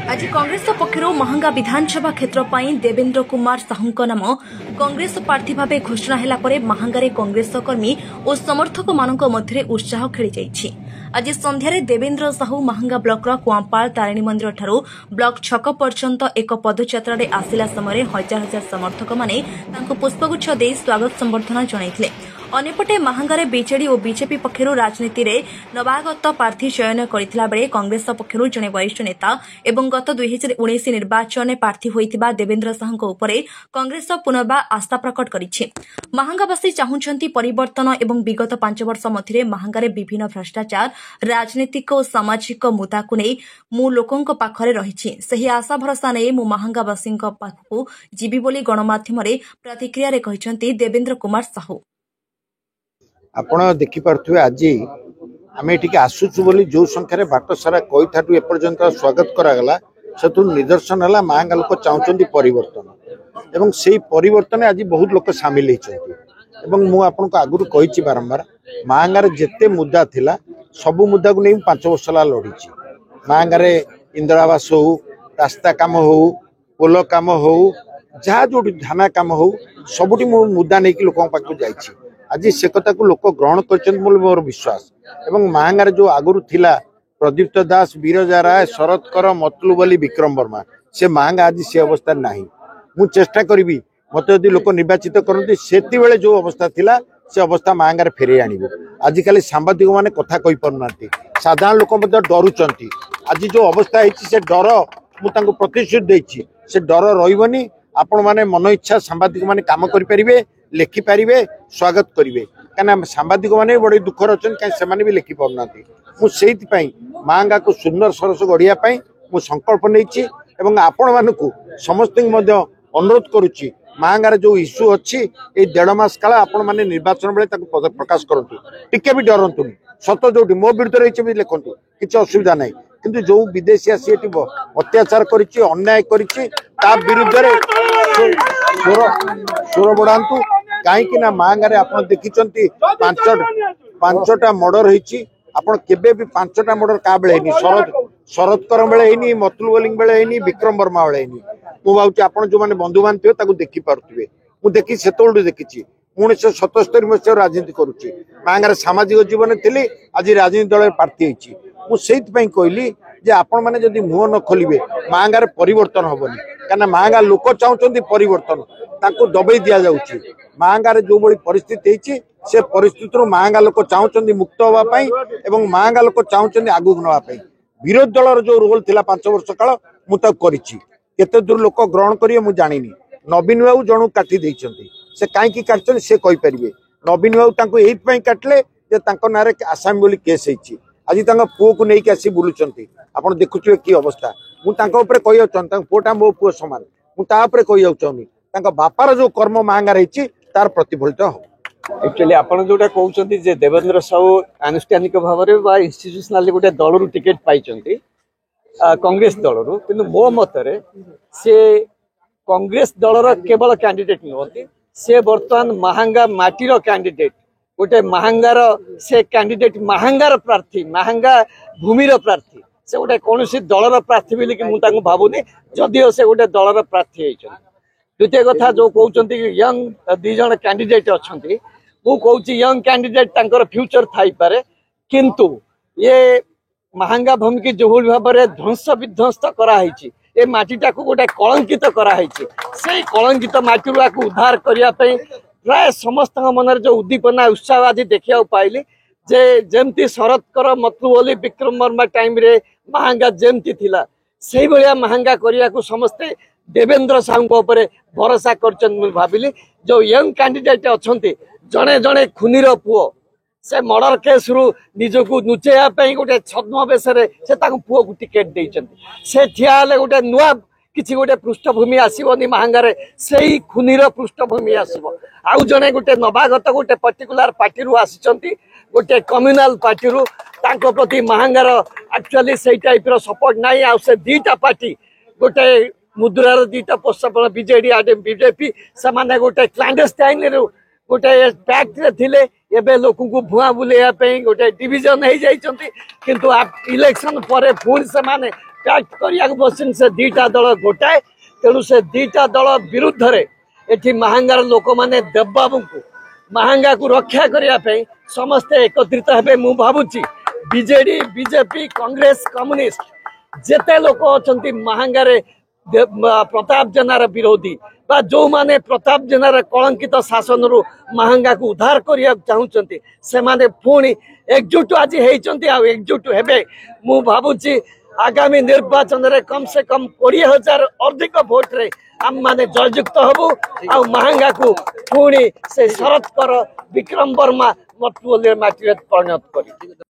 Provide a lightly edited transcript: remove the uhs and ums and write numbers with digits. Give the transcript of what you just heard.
आज कांग्रेस पक्षर महंगा विधानसभा क्षेत्र पर देवेंद्र कुमार साहू नाम कांग्रेस प्रार्थी भाव घोषणा है महंगारे कांग्रेस कर्मी और समर्थक मानक मध्य उत्साह खेली जाइछि। आज संध्यारे देवेंद्र साहू महंगा ब्लॉकर कुआंपाल तारिणी मंदिर ठारू ब्लॉक छक पर्यंत एक पदयात्रा आसिला समय हजार हजार समर्थक माने पुष्पगुच्छ दे स्वागत संबर्धना जणाइथिले। अन्यपटे महंगारे बीजेडी और बीजेपी पक्षर राजनीति में नवागत प्रार्थी चयन करथिला बेले कांग्रेस पक्षर जड़े वरिष्ठ नेता एवं गत 2019 निर्वाचन प्रार्थी होइतिबा देवेंद्र साहू उपरे कांग्रेस पुनर्बार आस्था प्रकट करिछि। महंगावासी चाहुंछंती परिवर्तन एवं विगत 5 वर्ष मध्य महंगारे विभिन्न भ्रष्टाचार राजनीतिक और सामाजिक मुद्दा को नहीं मु लोकों पाखरे रहिछि। सही आशा भरोसा नहीं मु महंगावासी पाखकु जीवी बोली गणमाध्यम प्रतिक्रिया रे कहिसंती देवेंद्र कुमार साहू। आपण देखिपे आज आम ये आसुचु बोली जो संख्यार बाट सारा कई ठाठू एपर्यंत स्वागत करागला से निदर्शन है महंगा लोक चाहते परिवर्तन एवं से परिवर्तन आज बहुत लोग सामिल होती आगुरी कही बारंबार महंगार जिते मुद्दा थिला सबु मुद्दा को नहीं 5 वर्ष लड़ी महंगारे इंदिरा आवास हो रास्ता काम हो पोल काम हो जहाँ जो थाना काम हो सबुटी मुद्दा नहीं लोक पाक जाइए। आज से कथा को लोक ग्रहण कर मोर विश्वास एवं महंगार जो आगुरी थिला प्रदीप्त दास बीरजा राय शरद कर मतलू बोली विक्रम वर्मा से महंगा आज से अवस्था नहीं। मु चेष्टा करी मत यदि लोक निर्वाचित करते से जो अवस्था थिला से अवस्था महंगार फेरे आणिबो। आजिकल सांबादिक माने कथा कहि परना साधारण लोक डरुचंती। आज जो अवस्था है से डर मुझे प्रतिश्रुति देछि से डर रहिबनी। आपण माने मन इच्छा सांबादिक माने काम करि परिबे लिखिपारे स्वागत करेंगे कहीं सांबादिक मैंने बड़े दुखर अच्छा कहीं से भी लिखि पारना मुझे महंगा को सुंदर सरस गढ़िया मु संकल्प नहीं आपण मानक समस्त अनुरोध करुच्ची महंगार जो इश्यू अच्छी ये 1.5 मास काल आपण मैंने निर्वाचन बेले प्रकाश करूँ टिके भी डरतुनि सत जो मो विरुद्ध रही भी लिखु किसी असुविधा ना कि जो विदेशी आसी अत्याचार अन्याय कर स्वर बढ़ातु कहीं महंगारे आप देखी 5टा मर्डर होती आपड़ केबे भी 5टा मर्डर क्या बेले शरदकर बेले मतलू बोली बेले विक्रम वर्मा बेले मुझे आप जो मैंने बंधु बांधे देखी पारे मुझे देखी से देखी 1977 मसीह राजनीति करुच्ची महंगार सामाजिक जीवन थी आज राजनीति दल प्रार्थी होती कहली जे आपण मैंने जदि मुह न खोलिए महंगार परिवर्तन हेनी क्या महंगा लोक चाहते परिवर्तन ताको दबई दि जाऊँगी। महंगार जो बड़ी परिस्थिति से परिस्थिति महंगा लोक चाहते मुक्त होगापाई एवं महंगा लोक चाहते आगू नापी विरोधी दल जो रोल थिला 5 वर्ष काल मुझे केते दूर लोक ग्रहण करेंगे मुझे जानी। नवीन बाबू जन काटी से कहीं काटते से कहींपर नवीन बाबू यही काटिले ना आसामी बोली केस होती आज पुओ को लेकिन आसी बुलूं आप देखुए कि अवस्था मुझे कही पुओटा मो पुओ सामान मुझे कही चाहूनी बापार जो कर्म महंगा रही तार प्रतिफलित हो। एक्चुअली आपन जोटा कहउछंती जे देवेंद्र साहू आनुष्ठानिक भाव में इंस्टीट्यूशनल गोटे दल टिकेट पाई कांग्रेस दल किंतु मो मतरे से कांग्रेस दलर केवल कैंडिडेट नुहति से बर्तमान महंगा माटीर कैंडिडेट गोटे महंगार से कैंडिडेट महंगार प्रार्थी महंगा भूमिर प्रार्थी से गोटे कौन दलर प्रार्थी बोली भावुनी जदिओ से गोटे दलर प्रार्थी होती। द्वितीय कथा जो कहते यंग 2 जन कैंडिडेट अच्छा मुझे यंग कैंडिडेट फ्यूचर थाई पारे किंतु ये महंगा भूमि की जो भाव में ध्वंस विध्वस्त कराई ये माटीटा को गोटे कलंकित कराई से कलंकित माटी उद्धार करने प्राय समस्त मन जो उद्दीपना उत्साह आज देखा पाइली जे जमती शरदकर मतलू बोली विक्रम वर्मा टाइम रे महंगा जमती थिला से भाया महंगा करने को समस्ते देवेंद्र साहू भरोसा कर भाविली। जो यंग कैंडिडेट अच्छा जड़े जड़े खुनीर पुओ से मर्डर केस रु निजको नुचेया गोटे छद्मवेश से पुओ को टिकेट देते से ठिया गोटे नुआ किसी गोटे पृष्ठभूमि आसबनी महंगार से खुनीर पृष्ठभूमि आसब आउ जड़े गोटे नवागत गोटे पर्टिकुलर पार्टी रु आसी गोटे कम्युनाल पार्टी रु प्रति महंगार एक्चुअली से टाइप सपोर्ट नाई आ से 2टा पार्टी गोटे मुद्रार 2टा पोषण बीजेडी बीजेपी से गोटे क्लैंडस्टाइन गोटे पैक्ट थे एवं लोक को भुआ बुलाइया गोटे डिविजन हो जाती किंतु इलेक्शन पर पुणी से पैक्ट करिया बसन से दीटा दल गोटाए तेणु से दीटा दल विरुद्ध रे एठी महांगार लोक माने देवबाबू को महांगा को रक्षा करने समस्ते एकत्रित हेबे मु भावुची बीजेडी बीजेपी कांग्रेस कम्युनिस्ट जेते लोक अछंती महांगारे प्रताप जेनार विरोधी बा जो माने प्रताप जेनार कलंकित शासन रु महांगा को उद्धार करिया चाहुचंती से माने पुणी एकजुट आज हेइचंती आ एकजुट हेबे मु भावुची आगामी निर्वाचन रे कम से कम 20,000 अधिक भोट रे आम माने जययुक्त हबु आ महांगा को पुणी से शरद कर विक्रम वर्मा मत माटी परिणत करी।